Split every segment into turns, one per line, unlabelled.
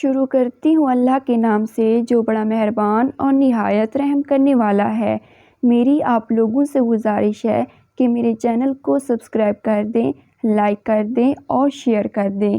شروع کرتی ہوں اللہ کے نام سے جو بڑا مہربان اور نہایت رحم کرنے والا ہے۔ میری آپ لوگوں سے گزارش ہے کہ میرے چینل کو سبسکرائب کر دیں، لائک کر دیں اور شیئر کر دیں،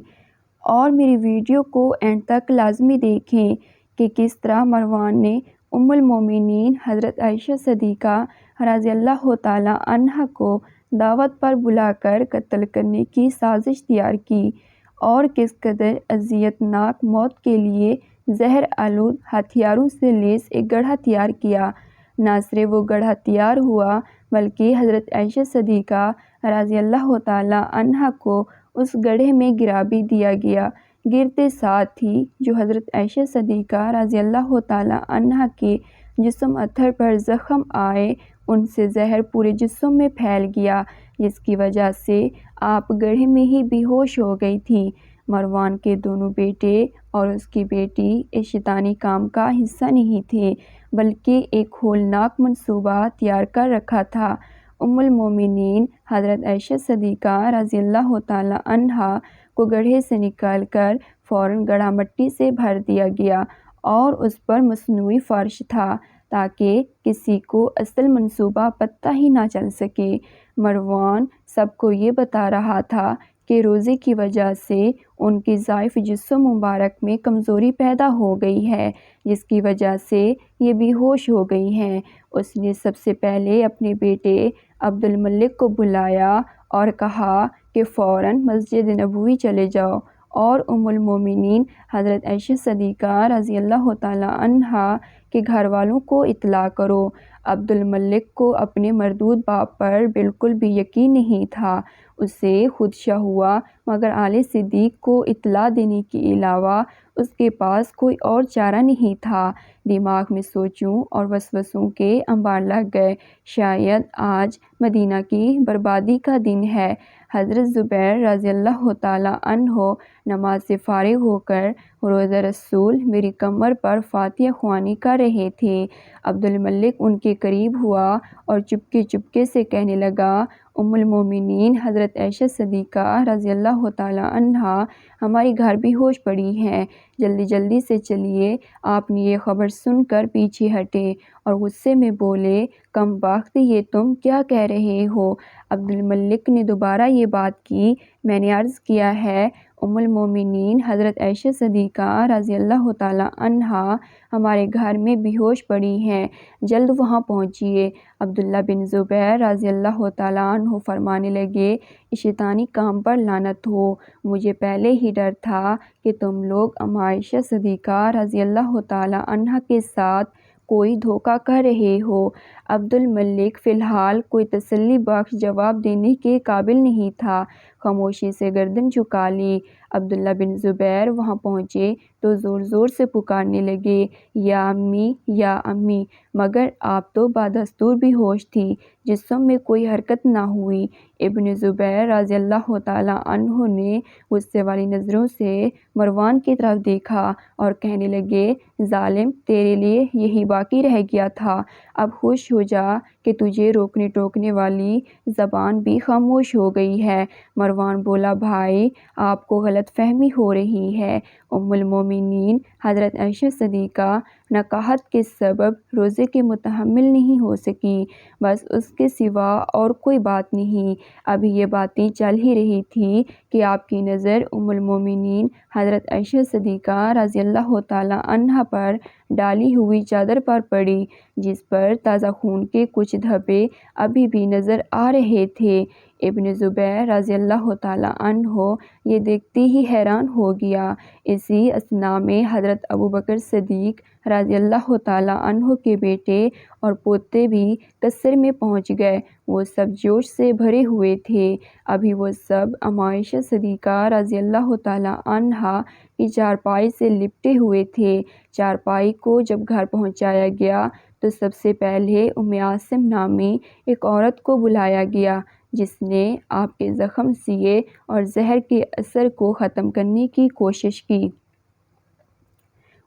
اور میری ویڈیو کو اینڈ تک لازمی دیکھیں کہ کس طرح مروان نے ام المومنین حضرت عائشہ صدیقہ رضی اللہ تعالیٰ عنہا کو دعوت پر بلا کر قتل کرنے کی سازش تیار کی، اور کس قدر اذیت ناک موت کے لیے زہر آلود ہتھیاروں سے لیس ایک گڑھا تیار کیا۔ نہ صرف وہ گڑھا تیار ہوا بلکہ حضرت عائشہ صدیقہ رضی اللہ تعالیٰ عنہا کو اس گڑھے میں گرا بھی دیا گیا۔ گرتے ساتھ ہی جو حضرت عائشہ صدیقہ رضی اللہ تعالیٰ عنہا کے جسم اتھر پر زخم آئے، ان سے زہر پورے جسم میں پھیل گیا، جس کی وجہ سے آپ گڑھے میں ہی بے ہوش ہو گئی تھیں۔ مروان کے دونوں بیٹے اور اس کی بیٹی اس شیطانی کام کا حصہ نہیں تھے، بلکہ ایک ہولناک منصوبہ تیار کر رکھا تھا۔ ام المومنین حضرت عائشہ صدیقہ رضی اللہ تعالیٰ عنہا کو گڑھے سے نکال کر فوراً گڑھا مٹی سے بھر دیا گیا اور اس پر مصنوعی فرش تھا تاکہ کسی کو اصل منصوبہ پتہ ہی نہ چل سکے۔ مروان سب کو یہ بتا رہا تھا کہ روزے کی وجہ سے ان کے ضعیف جسم مبارک میں کمزوری پیدا ہو گئی ہے، جس کی وجہ سے یہ بے ہوش ہو گئی ہیں۔ اس نے سب سے پہلے اپنے بیٹے عبد الملک کو بلایا اور کہا کہ فوراً مسجد نبوی چلے جاؤ اور ام المومنین حضرت عائشہ صدیقہ رضی اللہ تعالیٰ عنہا کے گھر والوں کو اطلاع کرو۔ عبد الملک کو اپنے مردود باپ پر بالکل بھی یقین نہیں تھا۔ اسے خدشہ ہوا، مگر آل صدیق کو اطلاع دینے کے علاوہ اس کے پاس کوئی اور چارہ نہیں تھا۔ دماغ میں سوچوں اور وسوسوں کے انبار لگ گئے۔ شاید آج مدینہ کی بربادی کا دن ہے۔ حضرت زبیر رضی اللہ تعالیٰ عنہ نماز سے فارغ ہو کر روضہ رسول میری کمر پر فاتحہ خوانی کر رہے تھے۔ عبد الملک ان کے قریب ہوا اور چپکے چپکے سے کہنے لگا، ام المومنین حضرت عائشہ صدیقہ رضی اللہ تعالیٰ عنہا ہمارے گھر بے ہوش پڑی ہیں، جلدی جلدی سے چلیے۔ آپ نے یہ خبر سن کر پیچھے ہٹے اور غصے میں بولے، کم بخت، یہ تم کیا کہہ رہے ہو؟ عبد الملک نے دوبارہ یہ بات کی، میں نے عرض کیا ہے ام المومنین حضرت عائشہ صدیقہ رضی اللہ تعالیٰ عنہا ہمارے گھر میں بے ہوش پڑی ہیں، جلد وہاں پہنچیے۔ عبداللہ بن زبیر رضی اللہ تعالیٰ عنہ فرمانے لگے، اس شیطانی کام پر لعنت ہو، مجھے پہلے ہی ڈر تھا کہ تم لوگ ام عائشہ صدیقہ رضی اللہ تعالیٰ عنہا کے ساتھ کوئی دھوکہ کر رہے ہو۔ عبد الملک فی الحال کوئی تسلی بخش جواب دینے کے قابل نہیں تھا، خاموشی سے گردن جھکا لی۔ عبداللہ بن زبیر وہاں پہنچے تو زور زور سے پکارنے لگے، یا امی، یا امی، مگر آپ تو بدستور بے ہوش تھی، جسم میں کوئی حرکت نہ ہوئی۔ ابن زبیر رضی اللہ تعالیٰ عنہ نے غصے والی نظروں سے مروان کی طرف دیکھا اور کہنے لگے، ظالم، تیرے لیے یہی باقی رہ گیا تھا، اب خوش ہو جا کہ تجھے روکنے ٹوکنے والی زبان بھی خاموش ہو گئی ہے۔ مروان بولا، بھائی، آپ کو غلط فہمی ہو رہی ہے، ام المومنین حضرت عائشہ صدیقہ نکاحت کے سبب روزے کی متحمل نہیں ہو سکی، بس اس کے سوا اور کوئی بات نہیں۔ ابھی یہ باتیں چل ہی رہی تھی کہ آپ کی نظر ام المومنین حضرت عائشہ صدیقہ رضی اللہ تعالیٰ عنہا پر ڈالی ہوئی چادر پر پڑی، جس پر تازہ خون کے کچھ دھبے ابھی بھی نظر آ رہے تھے۔ ابن زبیر رضی اللہ تعالیٰ عنہ یہ دیکھتے ہی حیران ہو گیا۔ اسی اثناء میں حضرت ابوبکر صدیق رضی اللہ تعالیٰ عنہ کے بیٹے اور پوتے بھی قصر میں پہنچ گئے۔ وہ سب جوش سے بھرے ہوئے تھے۔ ابھی وہ سب ام عائشہ صدیقہ رضی اللہ تعالیٰ عنہا کی چارپائی سے لپٹے ہوئے تھے۔ چارپائی کو جب گھر پہنچایا گیا تو سب سے پہلے ام عاصم نامی ایک عورت کو بلایا گیا، جس نے آپ کے زخم سیے اور زہر کے اثر کو ختم کرنے کی کوشش کی۔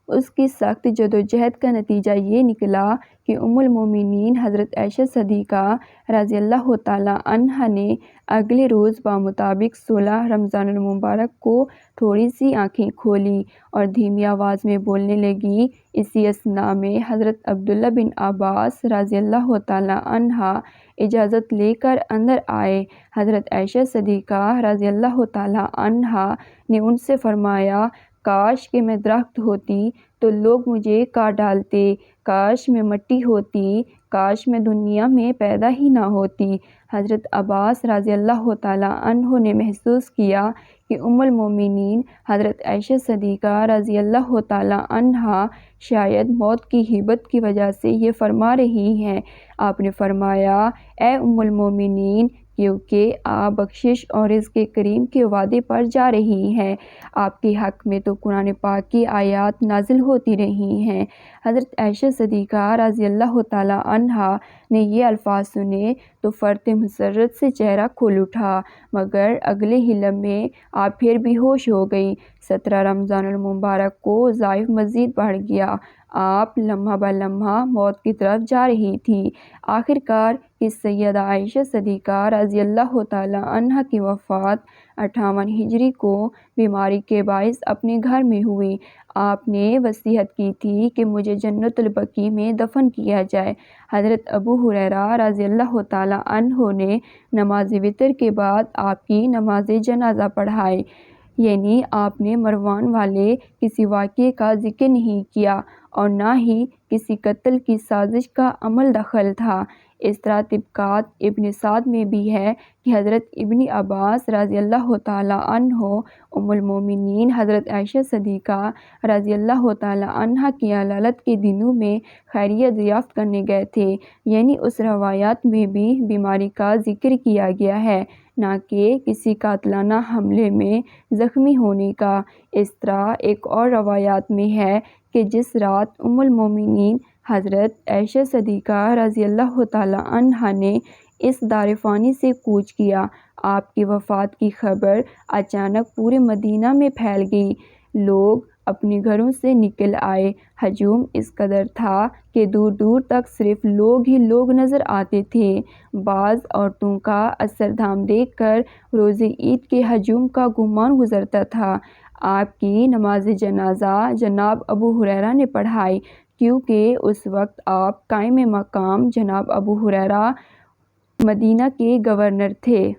اس کی سخت جدوجہد کا نتیجہ یہ نکلا کہ ام المومنین حضرت عائشہ صدیقہ رضی اللہ تعالیٰ عنہا نے اگلے روز بمطابق 16 رمضان المبارک کو تھوڑی سی آنکھیں کھولی اور دھیمی آواز میں بولنے لگی۔ اسی اثناء میں حضرت عبداللہ بن عباس رضی اللہ تعالیٰ عنہ اجازت لے کر اندر آئے۔ حضرت عائشہ صدیقہ رضی اللہ تعالیٰ عنہا نے ان سے فرمایا، کاش کہ میں درخت ہوتی تو لوگ مجھے کاٹ ڈالتے، کاش میں مٹی ہوتی، کاش میں دنیا میں پیدا ہی نہ ہوتی۔ حضرت عباس رضی اللہ تعالیٰ عنہ نے محسوس کیا کہ ام المومنین حضرت عائشہ صدیقہ رضی اللہ تعالیٰ عنہا شاید موت کی ہیبت کی وجہ سے یہ فرما رہی ہیں۔ آپ نے فرمایا، اے ام المومنین، کیونکہ آپ بخشش اور رزق کریم کے وعدے پر جا رہی ہیں، آپ کے حق میں تو قرآن پاک کی آیات نازل ہوتی رہی ہیں۔ حضرت عائشہ صدیقہ رضی اللہ تعالیٰ عنہا نے یہ الفاظ سنے تو فرط مسرت سے چہرہ کھل اٹھا، مگر اگلے ہی لمحے آپ پھر بھی ہوش ہو گئی۔ 17 رمضان المبارک کو ضعف مزید بڑھ گیا، آپ لمحہ بلمحہ موت کی طرف جا رہی تھی۔ آخر کار اس سیدہ عائشہ صدیقہ رضی اللہ تعالیٰ عنہا کی وفات 58 ہجری کو بیماری کے باعث اپنے گھر میں ہوئی۔ آپ نے وصیت کی تھی کہ مجھے جنت البقیع میں دفن کیا جائے۔ حضرت ابو ہریرہ رضی اللہ تعالیٰ عنہ نے نماز وتر کے بعد آپ کی نماز جنازہ پڑھائی، یعنی آپ نے مروان والے کسی واقعے کا ذکر نہیں کیا اور نہ ہی کسی قتل کی سازش کا عمل دخل تھا۔ اس طرح طبقات ابن سعد میں بھی ہے کہ حضرت ابن عباس رضی اللہ تعالیٰ عنہ ام المومنین حضرت عائشہ صدیقہ رضی اللہ تعالیٰ عنہا کی علالت کے دنوں میں خیریت دریافت کرنے گئے تھے، یعنی اس روایات میں بھی بیماری کا ذکر کیا گیا ہے، نہ کہ کسی قاتلانہ حملے میں زخمی ہونے کا۔ اس طرح ایک اور روایات میں ہے کہ جس رات ام المومنین حضرت عائشہ صدیقہ رضی اللہ تعالیٰ عنہا نے اس دار فانی سے کوچ کیا، آپ کی وفات کی خبر اچانک پورے مدینہ میں پھیل گئی۔ لوگ اپنے گھروں سے نکل آئے، ہجوم اس قدر تھا کہ دور دور تک صرف لوگ ہی لوگ نظر آتے تھے۔ بعض عورتوں کا اثر دھام دیکھ کر روز عید کے ہجوم کا گمان گزرتا تھا۔ آپ کی نماز جنازہ جناب ابو ہریرہ نے پڑھائی، کیونکہ اس وقت آپ قائم مقام جناب ابو ہریرہ مدینہ کے گورنر تھے۔